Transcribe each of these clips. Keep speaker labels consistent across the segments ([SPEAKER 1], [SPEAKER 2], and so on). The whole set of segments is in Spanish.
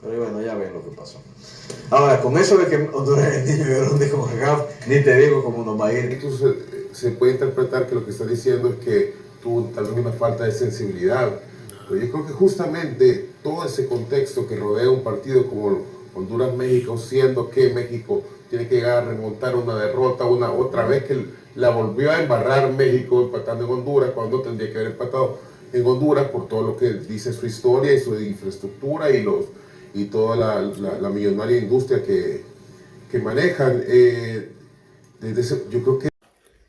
[SPEAKER 1] Pero bueno, ya ven lo que pasó. Ahora, con eso de que Honduras es el niño llorón de CONCACAF, ni te digo cómo nos va a ir.
[SPEAKER 2] Entonces, se puede interpretar que lo que está diciendo es que tuvo tal vez una falta de sensibilidad. Pero yo creo que justamente todo ese contexto que rodea un partido como Honduras-México, siendo que México tiene que llegar a remontar una derrota una otra vez, que la volvió a embarrar México empatando en Honduras cuando tendría que haber empatado en Honduras por todo lo que dice su historia y su infraestructura y toda la millonaria industria que manejan. Yo creo que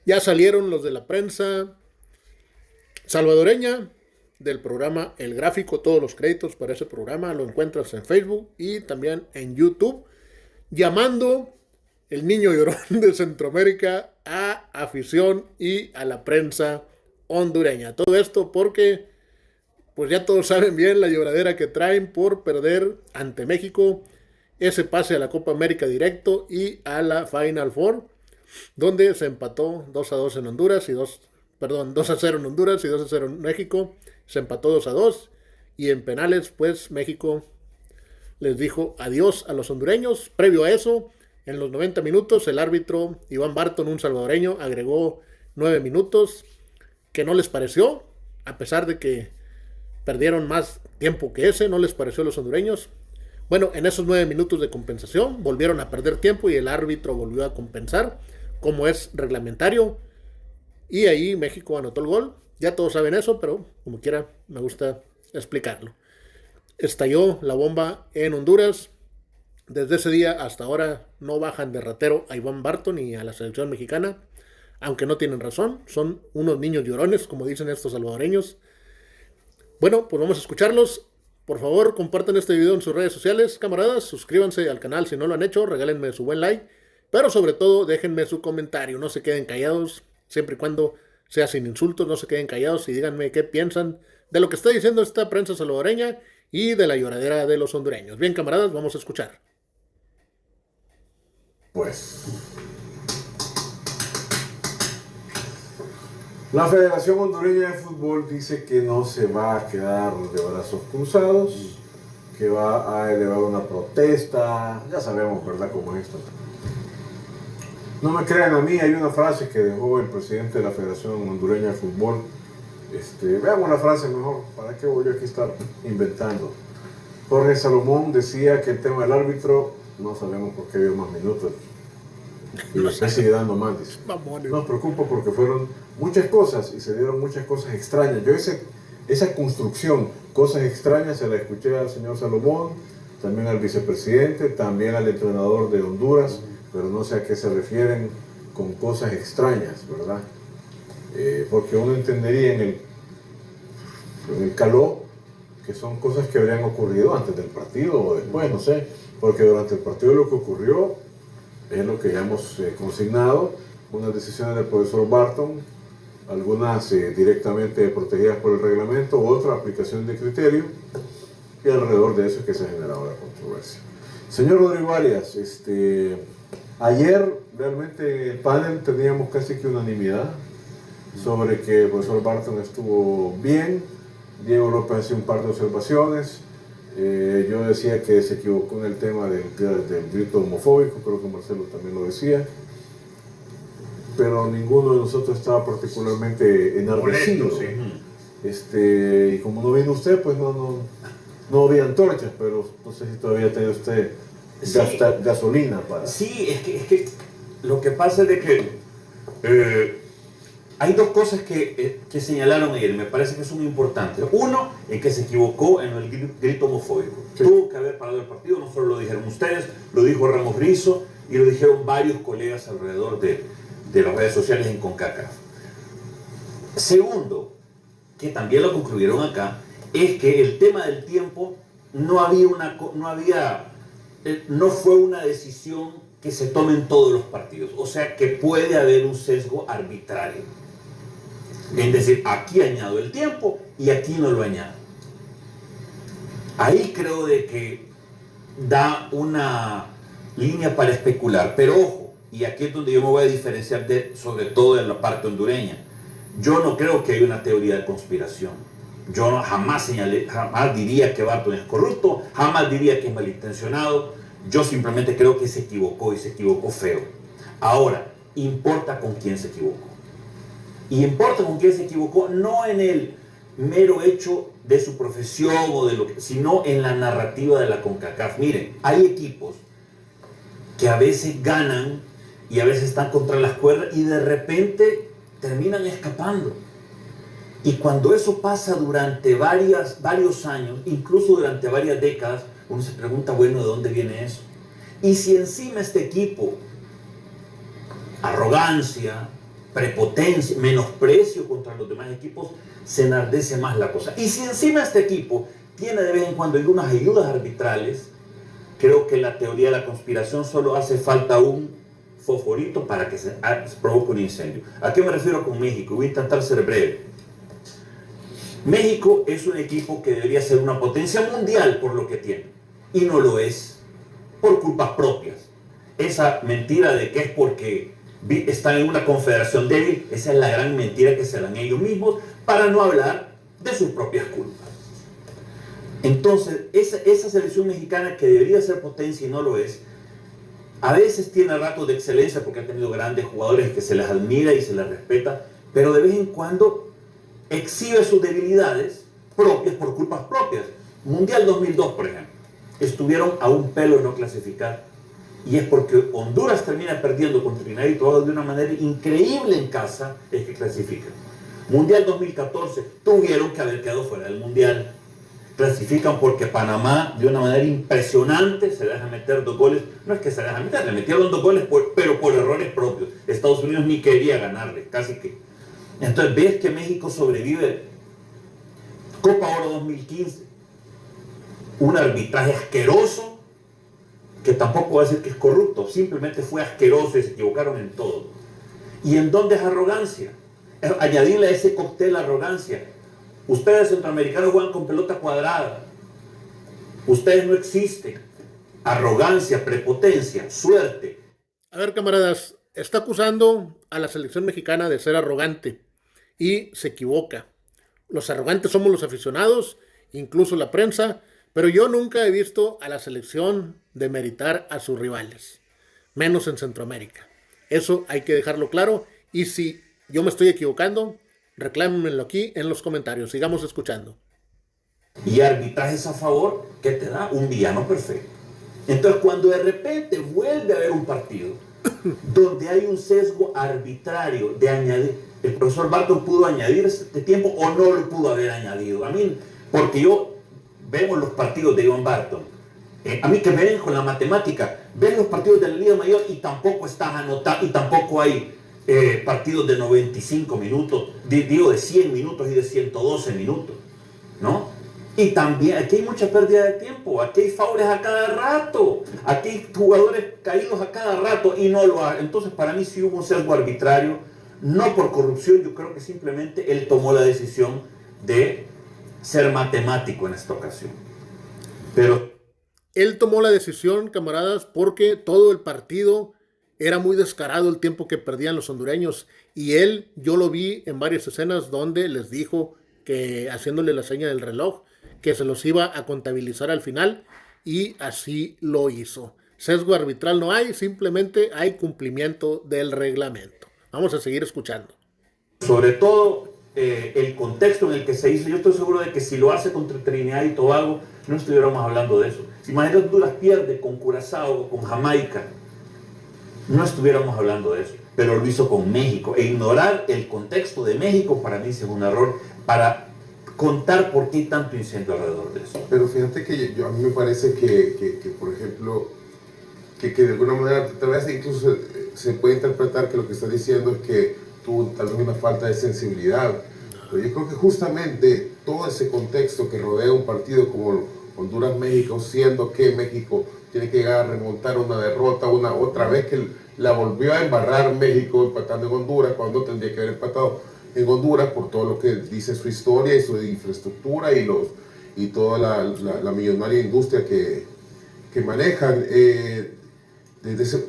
[SPEAKER 3] ya salieron los de la prensa salvadoreña del programa El Gráfico. Todos los créditos para ese programa lo encuentras en Facebook y también en YouTube, llamando el niño llorón de Centroamérica a afición y a la prensa hondureña. Todo esto porque pues ya todos saben bien la lloradera que traen por perder ante México ese pase a la Copa América directo y a la Final Four, donde se empató 2-2 en Honduras y 2-0 en Honduras y 2-0 en México. Se empató 2-2 y en penales pues México les dijo adiós a los hondureños. Previo a eso, en los 90 minutos, el árbitro Iván Barton, un salvadoreño, agregó 9 minutos que no les pareció, a pesar de que perdieron más tiempo que ese, no les pareció a los hondureños. Bueno, en esos 9 minutos de compensación volvieron a perder tiempo y el árbitro volvió a compensar, como es reglamentario, y ahí México anotó el gol. Ya todos saben eso, pero como quiera me gusta explicarlo. Estalló la bomba en Honduras. Desde ese día hasta ahora no bajan de ratero a Iván Barton y a la selección mexicana, aunque no tienen razón, son unos niños llorones, como dicen estos salvadoreños. Bueno, pues vamos a escucharlos. Por favor, compartan este video en sus redes sociales, camaradas. Suscríbanse al canal si no lo han hecho, regálenme su buen like. Pero sobre todo, déjenme su comentario. No se queden callados, siempre y cuando sea sin insultos. No se queden callados y díganme qué piensan de lo que está diciendo esta prensa salvadoreña y de la lloradera de los hondureños. Bien, camaradas, vamos a escuchar.
[SPEAKER 1] Pues la Federación Hondureña de Fútbol dice que no se va a quedar de brazos cruzados, que va a elevar una protesta. Ya sabemos, ¿verdad?, cómo es esto. No me crean a mí, hay una frase que dejó el presidente de la Federación Hondureña de Fútbol. Veamos la frase mejor, ¿para qué voy yo aquí a estar inventando? Jorge Salomón decía que el tema del árbitro, no sabemos por qué dio más minutos. Y usted sigue dando más, dice. No os preocupo porque fueron muchas cosas y se dieron muchas cosas extrañas. Yo esa construcción, cosas extrañas, se la escuché al señor Salomón, también al vicepresidente, también al entrenador de Honduras, pero no sé a qué se refieren con cosas extrañas, ¿verdad? Porque uno entendería en el calor que son cosas que habrían ocurrido antes del partido o después, no sé, porque durante el partido lo que ocurrió es lo que ya hemos consignado, unas decisiones del profesor Barton, algunas directamente protegidas por el reglamento, otra aplicación de criterio, y alrededor de eso es que se ha generado la controversia. Señor Rodrigo Arias, ayer realmente el panel teníamos casi que unanimidad sobre que el profesor Barton estuvo bien. Diego López hacía un par de observaciones. Yo decía que se equivocó en el tema del grito homofóbico, creo que Marcelo también lo decía, pero ninguno de nosotros estaba particularmente enardecido. Sí. Y como no vino usted, pues no había antorchas, pero no sé si todavía tiene usted gasolina para...
[SPEAKER 4] Sí, es que lo que pasa es de que hay dos cosas que señalaron ayer, me parece que son importantes. Uno, en que se equivocó en el grito homofóbico. Sí. Tuvo que haber parado el partido, no solo lo dijeron ustedes, lo dijo Ramos Rizo y lo dijeron varios colegas alrededor de las redes sociales en CONCACAF. Segundo, que también lo concluyeron acá, es que el tema del tiempo no fue una decisión que se tome en todos los partidos. O sea que puede haber un sesgo arbitrario. Es decir, aquí añado el tiempo y aquí no lo añado. Ahí creo de que da una línea para especular. Pero ojo, y aquí es donde yo me voy a diferenciar sobre todo en la parte hondureña. Yo no creo que haya una teoría de conspiración. Yo jamás señalé, jamás diría que Barton es corrupto, jamás diría que es malintencionado. Yo simplemente creo que se equivocó y se equivocó feo. Ahora, importa con quién se equivocó. Y importa con quién se equivocó no en el mero hecho de su profesión o de lo que, sino en la narrativa de la CONCACAF. Miren, hay equipos que a veces ganan y a veces están contra las cuerdas y de repente terminan escapando. Y cuando eso pasa durante varios años, incluso durante varias décadas, uno se pregunta, bueno, ¿de dónde viene eso? Y si encima este equipo, arrogancia, prepotencia, menosprecio contra los demás equipos, se enardece más la cosa. Y si encima este equipo tiene de vez en cuando algunas ayudas arbitrales, creo que la teoría de la conspiración solo hace falta un fosforito para que se provoque un incendio. ¿A qué me refiero con México? Voy a intentar ser breve. México es un equipo que debería ser una potencia mundial por lo que tiene, y no lo es, por culpas propias. Esa mentira de que es porque están en una confederación débil, esa es la gran mentira que se dan ellos mismos, para no hablar de sus propias culpas. Entonces, esa selección mexicana que debería ser potencia y no lo es, a veces tiene ratos de excelencia porque ha tenido grandes jugadores que se les admira y se les respeta, pero de vez en cuando exhibe sus debilidades propias por culpas propias. Mundial 2002, por ejemplo, estuvieron a un pelo de no clasificar, y es porque Honduras termina perdiendo contra Trinidad y Tobago de una manera increíble en casa, es que clasifican. Mundial 2014, tuvieron que haber quedado fuera del Mundial. Clasifican porque Panamá, de una manera impresionante, se deja meter 2 goles. No es que se deja meter, le metieron 2 goles, pero por errores propios. Estados Unidos ni quería ganarle, casi que. Entonces ves que México sobrevive. Copa Oro 2015, un arbitraje asqueroso, que tampoco voy a decir que es corrupto, simplemente fue asqueroso y se equivocaron en todo. ¿Y en dónde es arrogancia? Añadirle a ese cóctel arrogancia. Ustedes centroamericanos juegan con pelota cuadrada. Ustedes no existen. Arrogancia, prepotencia, suerte.
[SPEAKER 3] A ver, camaradas, está acusando a la selección mexicana de ser arrogante y se equivoca. Los arrogantes somos los aficionados, incluso la prensa, pero yo nunca he visto a la selección demeritar a sus rivales, menos en Centroamérica. Eso hay que dejarlo claro, y si yo me estoy equivocando, reclámenmelo aquí en los comentarios. Sigamos escuchando.
[SPEAKER 4] Y arbitrajes a favor que te da un villano perfecto. Entonces, cuando de repente vuelve a haber un partido donde hay un sesgo arbitrario de añadir, el profesor Barton pudo añadir este tiempo o no lo pudo haber añadido. A mí, porque vemos los partidos de John Barton. A mí que me ven con la matemática, ven los partidos de la Liga Mayor y tampoco estás anotando, y tampoco hay partidos de 95 minutos, digo de 100 minutos y de 112 minutos, ¿no? Y también aquí hay mucha pérdida de tiempo, aquí hay faules a cada rato, aquí hay jugadores caídos a cada rato y no lo hacen. Entonces para mí sí hubo un sesgo arbitrario, no por corrupción, yo creo que simplemente él tomó la decisión de ser matemático en esta ocasión. Pero
[SPEAKER 3] él tomó la decisión, camaradas, porque todo el partido era muy descarado el tiempo que perdían los hondureños, y yo lo vi en varias escenas donde les dijo que, haciéndole la seña del reloj, que se los iba a contabilizar al final, y así lo hizo. Sesgo arbitral no hay, simplemente hay cumplimiento del reglamento. Vamos a seguir escuchando.
[SPEAKER 4] Sobre todo el contexto en el que se hizo, yo estoy seguro de que si lo hace contra Trinidad y Tobago, no estuviéramos hablando de eso. Si imagínate Honduras pierde con Curazao o con Jamaica, no estuviéramos hablando de eso. Pero lo hizo con México. E ignorar el contexto de México para mí es un error para contar por qué hay tanto incendio alrededor de eso.
[SPEAKER 2] Pero fíjate que a mí me parece que por ejemplo, que de alguna manera, tal vez incluso se puede interpretar que lo que está diciendo es que tuvo tal vez una falta de sensibilidad. Pero yo creo que justamente todo ese contexto que rodea un partido como Honduras-México, siendo que México tiene que llegar a remontar una derrota otra vez, que la volvió a embarrar México empatando en Honduras cuando tendría que haber empatado en Honduras por todo lo que dice su historia y su infraestructura y toda la millonaria industria que manejan.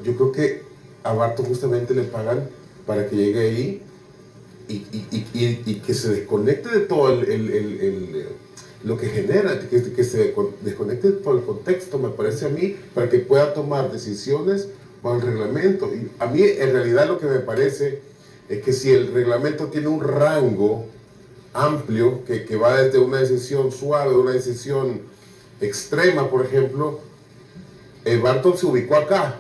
[SPEAKER 2] Yo creo que a Barton justamente le pagan para que llegue ahí y que se desconecte de todo lo que genera, que se desconecte de todo el contexto, me parece a mí, para que pueda tomar decisiones con el reglamento. Y a mí, en realidad, lo que me parece es que si el reglamento tiene un rango amplio, que va desde una decisión suave, una decisión extrema, por ejemplo, Barton se ubicó acá,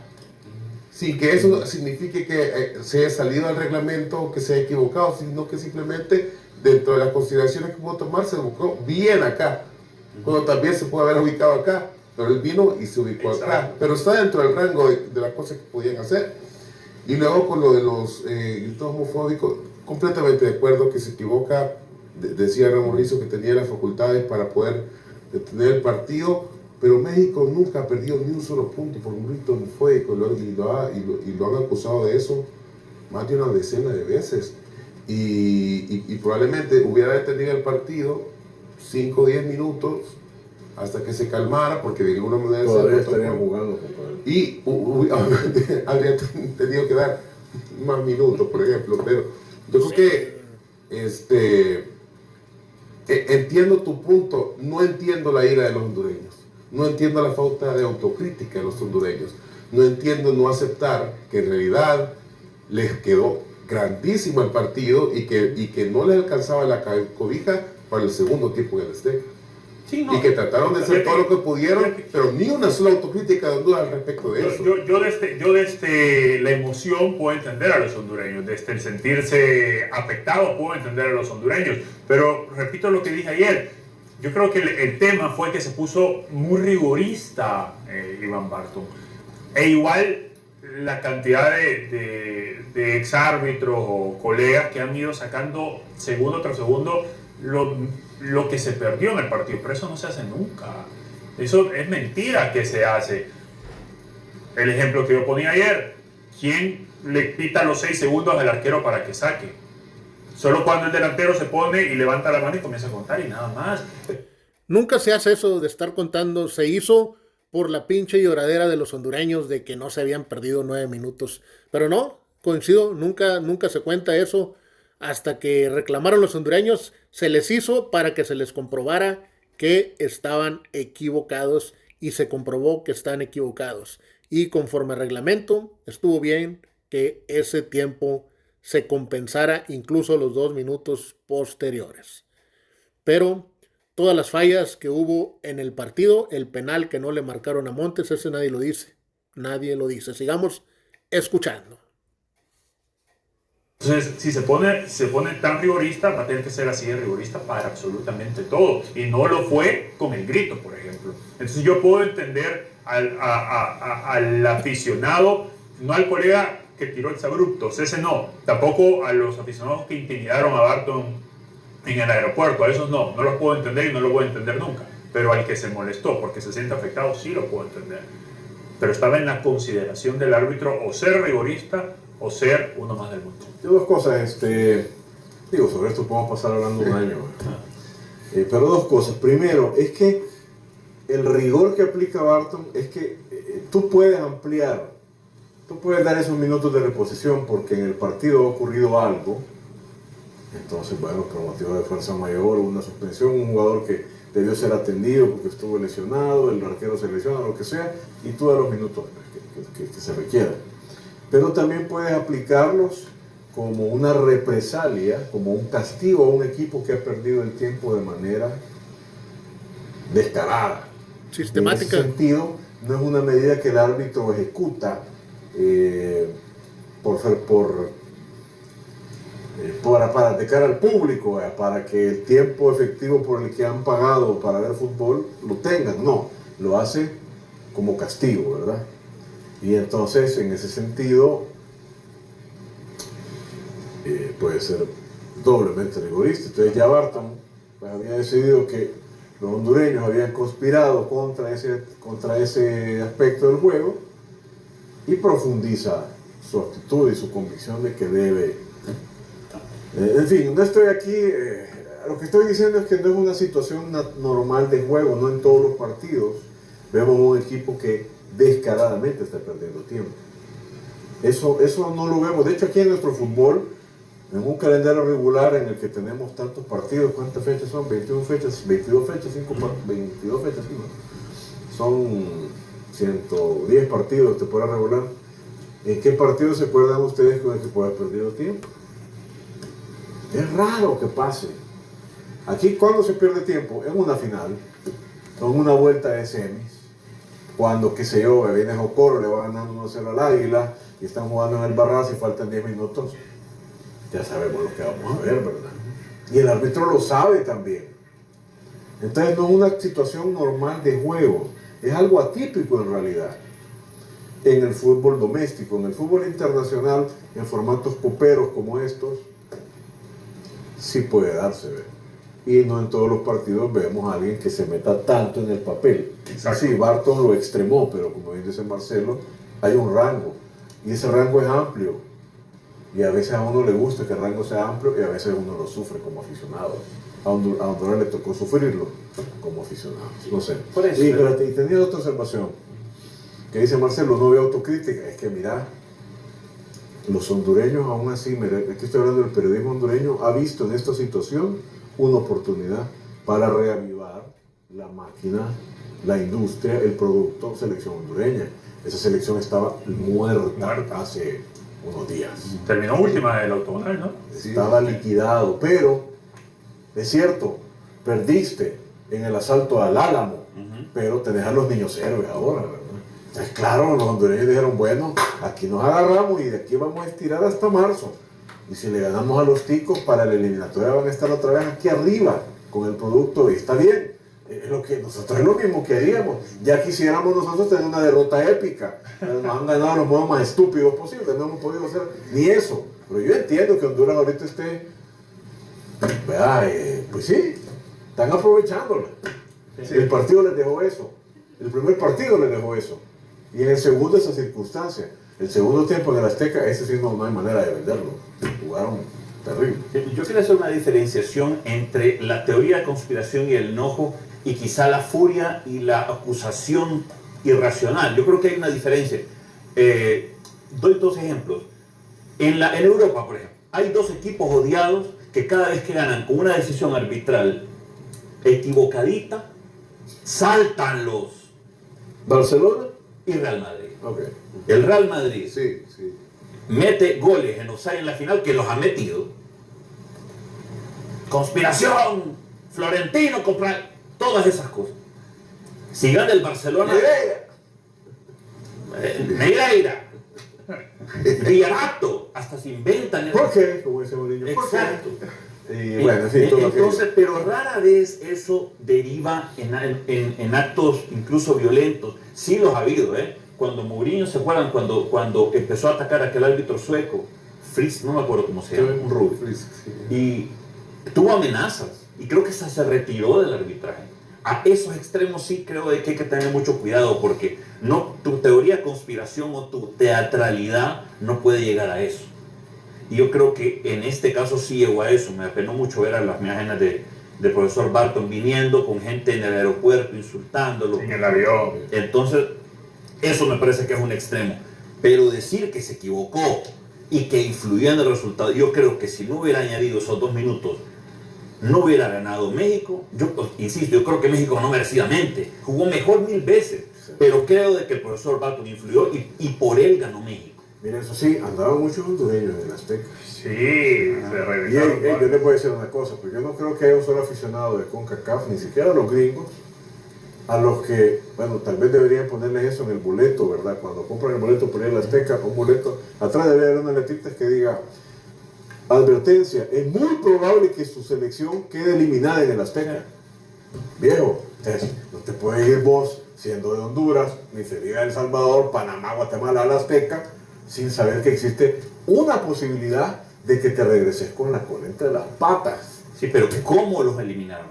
[SPEAKER 2] sin que eso signifique que se haya salido al reglamento, que se haya equivocado, sino que simplemente dentro de las consideraciones que pudo tomar se ubicó bien acá, cuando también se puede haber ubicado acá, pero él vino y se ubicó acá, pero está dentro del rango de las cosas que podían hacer. Y luego con lo de los gritos homofóbicos, completamente de acuerdo que se equivoca, decía Ramón Rizzo que tenía las facultades para poder detener el partido, pero México nunca ha perdido ni un solo punto por un grito homofóbico y lo han acusado de eso más de una decena de veces. Y probablemente hubiera detenido el partido 5 o 10 minutos hasta que se calmara, porque de alguna manera
[SPEAKER 1] todavía estarían jugando.
[SPEAKER 2] Y habría tenido que dar más minutos, por ejemplo. Pero yo creo que entiendo tu punto, no entiendo la ira de los hondureños, no entiendo la falta de autocrítica de los hondureños, no entiendo no aceptar que en realidad les quedó grandísimo el partido y que no les alcanzaba la cobija para el segundo tiempo en el Azteca.
[SPEAKER 5] Sí, no.
[SPEAKER 2] Y que trataron de hacer todo lo que pudieron, pero ni una sola autocrítica de Honduras al respecto de eso.
[SPEAKER 5] Yo desde la emoción puedo entender a los hondureños, desde el sentirse afectado puedo entender a los hondureños, pero repito lo que dije ayer, yo creo que el tema fue que se puso muy rigorista Iván Barton, e igual la cantidad de exárbitros o colegas que han ido sacando segundo tras segundo lo que se perdió en el partido, pero eso no se hace nunca. Eso es mentira que se hace. El ejemplo que yo ponía ayer, ¿quién le quita los 6 segundos al arquero para que saque? Solo cuando el delantero se pone y levanta la mano y comienza a contar y nada más.
[SPEAKER 3] Nunca se hace eso de estar contando. Se hizo por la pinche lloradera de los hondureños de que no se habían perdido 9 minutos. Pero no, coincido, nunca se cuenta eso. Hasta que reclamaron los hondureños, se les hizo para que se les comprobara que estaban equivocados y se comprobó que están equivocados. Y conforme al reglamento, estuvo bien que ese tiempo se compensara incluso los 2 minutos posteriores. Pero todas las fallas que hubo en el partido, el penal que no le marcaron a Montes, ese nadie lo dice. Nadie lo dice. Sigamos escuchando.
[SPEAKER 5] Entonces, si se pone tan rigorista, va a tener que ser así de rigorista para absolutamente todo. Y no lo fue con el grito, por ejemplo. Entonces yo puedo entender al aficionado, no al colega que tiró exabruptos, ese no. Tampoco a los aficionados que intimidaron a Barton en el aeropuerto, a esos no los puedo entender y no lo voy a entender nunca. Pero al que se molestó porque se siente afectado, sí lo puedo entender. Pero estaba en la consideración del árbitro o ser rigorista o ser uno más del mundo.
[SPEAKER 1] Dos cosas, sobre esto podemos pasar hablando un año. Pero dos cosas. Primero, es que el rigor que aplica Barton es que tú puedes ampliar, tú puedes dar esos minutos de reposición porque en el partido ha ocurrido algo. Entonces, bueno, por motivo de fuerza mayor, una suspensión, un jugador que debió ser atendido porque estuvo lesionado, el arquero se lesiona, lo que sea, y tú das los minutos que se requieran. Pero también puedes aplicarlos como una represalia, como un castigo a un equipo que ha perdido el tiempo de manera descarada.
[SPEAKER 3] Sistemática.
[SPEAKER 1] En ese sentido, no es una medida que el árbitro ejecuta para de cara al público, para que el tiempo efectivo por el que han pagado para ver fútbol lo tengan. No, lo hace como castigo, ¿verdad? Y entonces, en ese sentido, puede ser doblemente rigorista. Entonces ya Barton pues, había decidido que los hondureños habían conspirado contra ese aspecto del juego y profundiza su actitud y su convicción de que debe... en fin, no estoy aquí... lo que estoy diciendo es que no es una situación normal de juego, no en todos los partidos vemos un equipo que descaradamente está perdiendo tiempo. Eso no lo vemos. De hecho, aquí en nuestro fútbol En un calendario regular en el que tenemos tantos partidos, ¿cuántas fechas son? 21 fechas, 22 fechas, 22 fechas, ¿sí, no? Son 110 partidos de temporada regular. ¿En qué partido se acuerdan ustedes con el que puede haber perdido tiempo? Es raro que pase. Aquí, ¿cuándo se pierde tiempo? En una final, en una vuelta de semis, cuando, qué sé yo, viene Jocoro, le va ganando 1-0 al Águila y están jugando en el Barras y faltan 10 minutos. Ya sabemos lo que vamos a ver, ¿verdad? Y el árbitro lo sabe también. Entonces no es una situación normal de juego, es algo atípico en realidad. En el fútbol doméstico, en el fútbol internacional, en formatos coperos como estos, sí puede darse, ¿verdad? Y no en todos los partidos vemos a alguien que se meta tanto en el papel.
[SPEAKER 5] Exacto.
[SPEAKER 1] Sí, Barton lo extremó, pero como bien dice Marcelo, hay un rango, y ese rango es amplio. Y a veces a uno le gusta que el rango sea amplio y a veces uno lo sufre como aficionado. A Honduras le tocó sufrirlo como aficionado. No sé.
[SPEAKER 4] Por eso,
[SPEAKER 1] Y tenía otra observación que dice Marcelo, no veo autocrítica. Es que mira, los hondureños aún así, mira, aquí estoy hablando del periodismo hondureño, ha visto en esta situación una oportunidad para reavivar la máquina, la industria, el producto selección hondureña. Esa selección estaba muerta hace unos días.
[SPEAKER 5] Terminó última del octogonal, ¿no?
[SPEAKER 1] Estaba liquidado, pero es cierto, perdiste en el asalto al Álamo, pero tenés a los niños héroes ahora, ¿verdad? Entonces, claro, los hondureños dijeron, bueno, aquí nos agarramos y de aquí vamos a estirar hasta marzo. Y si le ganamos a los ticos, para la eliminatoria van a estar otra vez aquí arriba con el producto y está bien. Es lo que nosotros es lo mismo que haríamos. Ya quisiéramos nosotros tener una derrota épica. Nos han ganado los modos más estúpidos posibles. No hemos podido hacer ni eso. Pero yo entiendo que Honduras ahorita esté, ¿verdad? Pues sí, están aprovechándola. Sí. El partido les dejó eso. El primer partido les dejó eso. Y en el segundo esa circunstancia. El segundo tiempo en el Azteca, ese sí no hay manera de venderlo. Jugaron terrible.
[SPEAKER 4] Yo quería hacer una diferenciación entre la teoría de conspiración y el enojo y quizá la furia y la acusación irracional. Yo creo que hay una diferencia. Doy dos ejemplos. En Europa, por ejemplo, hay dos equipos odiados que cada vez que ganan con una decisión arbitral equivocadita, saltan los
[SPEAKER 1] ¿Barcelona?
[SPEAKER 4] y Real Madrid.
[SPEAKER 1] Okay.
[SPEAKER 4] El Real Madrid
[SPEAKER 2] Sí.
[SPEAKER 4] mete goles en Osaka en la final que los ha metido. Conspiración, Florentino compra todas esas cosas. Si gana el Barcelona, Negreira, Villarato, hasta se inventan.
[SPEAKER 1] ¿Por qué? Como dice Mourinho.
[SPEAKER 4] Exacto.
[SPEAKER 1] Y bueno, en fin, todo
[SPEAKER 4] entonces, pero rara vez eso deriva en actos incluso violentos. Sí los ha habido, ¿eh? Cuando Mourinho, ¿se acuerdan? Cuando empezó a atacar a aquel árbitro sueco, Fritz, no me acuerdo cómo se llama, un rubio. Y tuvo amenazas. Y creo que se retiró del arbitraje. A esos extremos sí creo que hay que tener mucho cuidado porque tu teoría de conspiración o tu teatralidad no puede llegar a eso. Y yo creo que en este caso sí llegó a eso. Me apenó mucho ver a las imágenes del profesor Barton viniendo con gente en el aeropuerto insultándolo.
[SPEAKER 5] En el avión.
[SPEAKER 4] Entonces, eso me parece que es un extremo. Pero decir que se equivocó y que influyó en el resultado, yo creo que si no hubiera añadido esos 2 minutos, no hubiera ganado México. Yo insisto, yo creo que México no merecidamente. Jugó mejor 1000 veces. Pero creo de que el profesor Barton influyó y por él ganó México.
[SPEAKER 1] Mira, eso sí, andaban muchos hondureños en el Azteca.
[SPEAKER 5] Sí, se revisaron.
[SPEAKER 1] Yo les voy a decir una cosa, porque yo no creo que haya un solo aficionado de CONCACAF, ni siquiera los gringos, a los que, bueno, tal vez deberían ponerles eso en el boleto, ¿verdad? Cuando compran el boleto por ir al Azteca, un boleto, atrás debería haber una letrita que diga, advertencia, es muy probable que su selección quede eliminada en el Azteca. Viejo, no te puedes ir vos, siendo de Honduras, ni se diga El Salvador, Panamá, Guatemala, al Azteca, sin saber que existe una posibilidad de que te regreses con la cola entre las patas.
[SPEAKER 4] Sí, pero ¿cómo los eliminaron?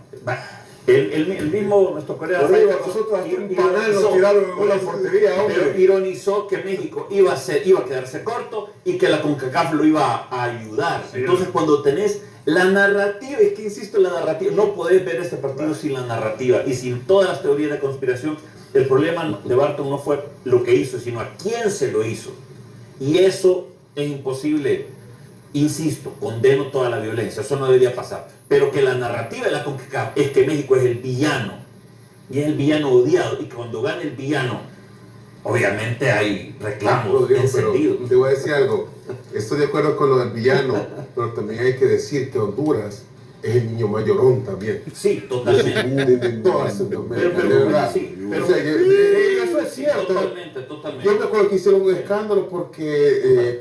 [SPEAKER 4] El mismo nuestro colega
[SPEAKER 1] nosotros un panal nos tiraron en una portería, hombre.
[SPEAKER 4] Pero ironizó que México iba a quedarse corto y que la CONCACAF lo iba a ayudar. Sí. Entonces cuando tenés la narrativa, es que insisto en la narrativa, no podés ver este partido sin la narrativa y sin todas las teorías de conspiración. El problema de Barton no fue lo que hizo, sino a quién se lo hizo. Y eso es imposible Insisto, condeno toda la violencia, eso no debería pasar. Pero que la narrativa de la CONCACAF es que México es el villano, y es el villano odiado, y que cuando gana el villano, obviamente hay reclamos
[SPEAKER 2] Rodrigo,
[SPEAKER 4] encendidos.
[SPEAKER 2] pero te voy a decir algo. Estoy de acuerdo con lo del villano, pero también hay que decir que Honduras es el niño mayorón también.
[SPEAKER 4] Sí, totalmente.
[SPEAKER 2] De toda Centroamérica,
[SPEAKER 4] Pero,
[SPEAKER 2] de verdad.
[SPEAKER 4] sí, pero-
[SPEAKER 2] O sea, eso es cierto.
[SPEAKER 4] Totalmente.
[SPEAKER 2] Yo me acuerdo que hicieron un escándalo porque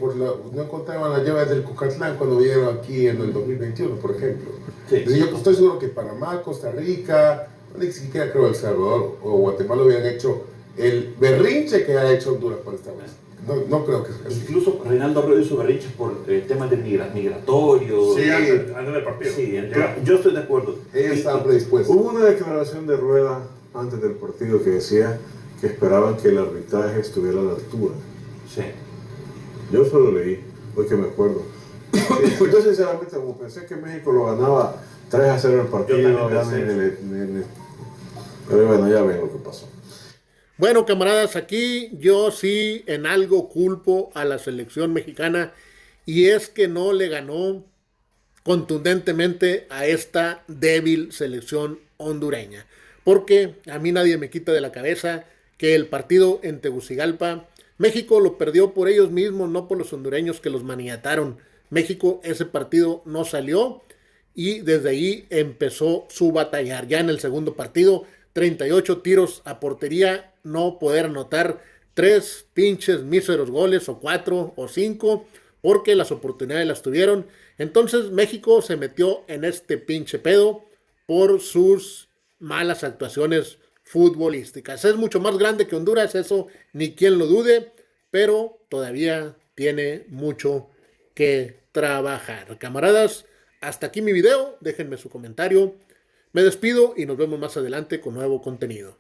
[SPEAKER 2] no encontraban las llaves del Cucatlán cuando vinieron aquí en el 2021, por ejemplo.
[SPEAKER 4] Sí.
[SPEAKER 2] Entonces, yo estoy seguro que Panamá, Costa Rica, ni siquiera creo El Salvador o Guatemala hubieran hecho el berrinche que ha hecho Honduras para esta vez. No creo que sea así.
[SPEAKER 4] Incluso Reinaldo Arroyo hizo berrinches por temas de migratorios.
[SPEAKER 5] Sí, antes del partido.
[SPEAKER 4] Sí, entonces, yo estoy de acuerdo.
[SPEAKER 2] Ellos estaban predispuestos.
[SPEAKER 1] Hubo una declaración de Rueda antes del partido que decía que esperaban que el arbitraje estuviera a la altura.
[SPEAKER 4] Sí.
[SPEAKER 1] Yo solo leí, porque me acuerdo. Yo sinceramente, como pensé que México lo ganaba 3-0 el partido,
[SPEAKER 5] Yo también
[SPEAKER 1] ya
[SPEAKER 5] pensé
[SPEAKER 1] pero bueno, ya ven lo que pasó.
[SPEAKER 3] Bueno, camaradas, aquí yo sí en algo culpo a la selección mexicana y es que no le ganó contundentemente a esta débil selección hondureña. Porque a mí nadie me quita de la cabeza que el partido en Tegucigalpa, México lo perdió por ellos mismos, no por los hondureños que los maniataron. México ese partido no salió y desde ahí empezó su batallar. Ya en el segundo partido, 38 tiros a portería, no poder anotar 3 pinches míseros goles o 4 o 5 porque las oportunidades las tuvieron. Entonces México se metió en este pinche pedo por sus malas actuaciones futbolísticas. Es mucho más grande que Honduras, eso ni quien lo dude, pero todavía tiene mucho que trabajar. Camaradas, hasta aquí mi video, déjenme su comentario. Me despido y nos vemos más adelante con nuevo contenido.